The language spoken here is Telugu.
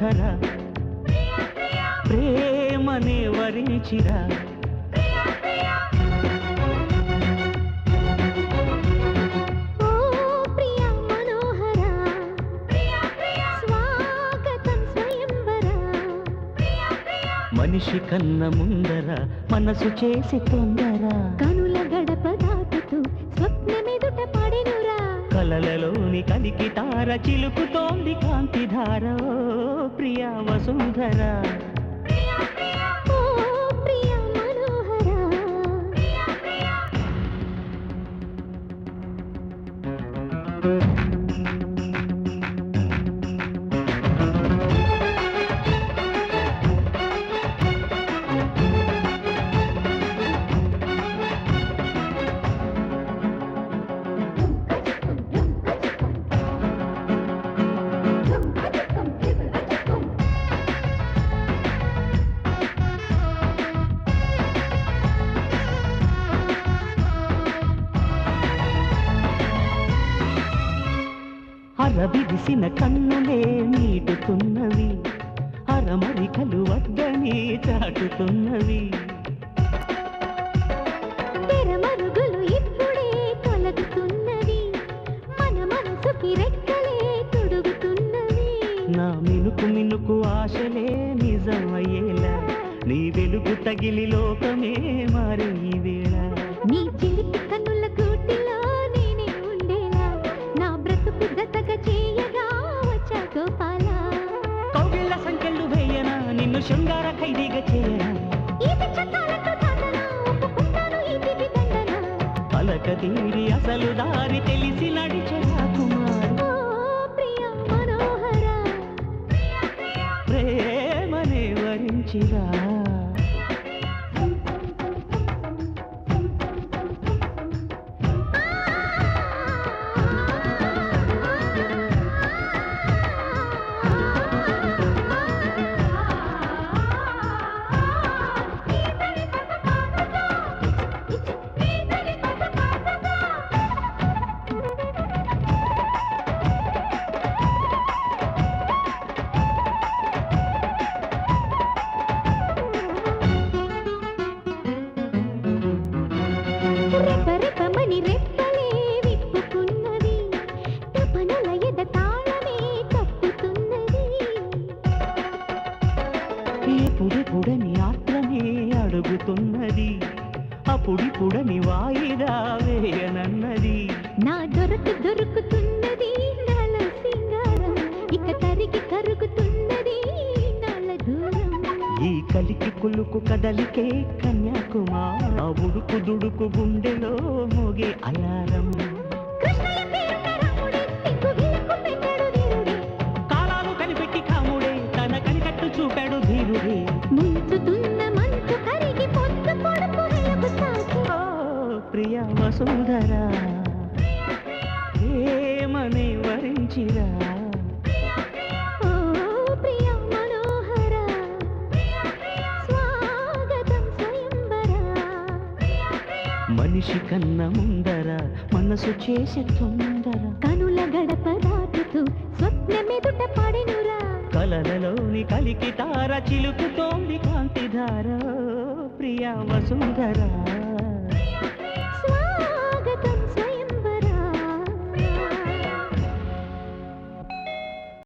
మనోహర ప్రేమనే వరించిరా మనిషి కన్న ముందర మనసు చేసి తొందర కనుల గడప దాటుతూ స్వప్నమెదుట పడెనురా కలలలోని కలికి తార చిలుకుతోంది కాంతిధార ఓ ప్రియా వసుంధర ఓ ప్రియ మనోహర అరవిరిసిన కన్నులే నీటుతున్నవి అరమరికలు వద్దని చాటుతున్నవి తెరమరుగులు ఇప్పుడే తొలగుతున్నవి మన మనసుకి రెక్కలే తొడుగుతున్నవి నా మినుకు మినుకు ఆశలే నిజమయ్యేలా నీ వెలుగు తగిలి లోకమే మారే ఈ వేళ నీ చిలిపి కన్నుల కూటిలో నేనే ఉండేలా నా బ్రతుకు జతగా చేయగా వచ్చా గోపాల కౌగిళ్ళ సంకెళ్ళు వేయనా నిన్ను శృంగార ఖైదీగా చేయనా ఈ చట్టాలతో తాతనా ఒప్పుకుంటాను ఈ దివి దండన పలక తీరి అసలు దారి తెలిసి నడిచే కుమార్ ఓ ప్రియ మనోహర ప్రేమనే వరించిరా రెపరెపమని రెప్పలే విప్పుకున్నది తపనల ఎద తాళమే తప్పుతున్నది ఎప్పుడెప్పుడని ఆత్రమే అడుగుతున్నది అప్పుడిప్పుడని వాయిదా వేయనన్నది నా దొరుకుతున్నది నాలో సింగారం ఇక తరిగి కరుగుతున్నది నాల దూరం ఈ కలికి కులుకు కదలికే కన్యాకుమార ఉడుకు దుడుకు గుండెలో మోగే అలారం కృష్ణయ్య పేరున్న రాముడే సిగ్గుగిలకు పెట్టాడు ధీరుడే కాలాలు కనిపెట్టి కాముడే తన కనికట్టు చూపాడు ధీరుడే ముంచుతున్న మంచు కరిగి పొద్దు పొడుపు వెలుగు సాగి ఓ ప్రియ వసుంధర ఏమని వరించిరా ఓ ప్రియ మనోహర స్వాగతం స్వయంవర మనిషి కన్న ముందర మనసు చేసి తొందర కనుల గడప దాటుతూ స్వప్నమెదుట పడెనురా కలలలోని కలికి తార చిలుకుతోంది కాంతిధార ప్రియ వసుంధర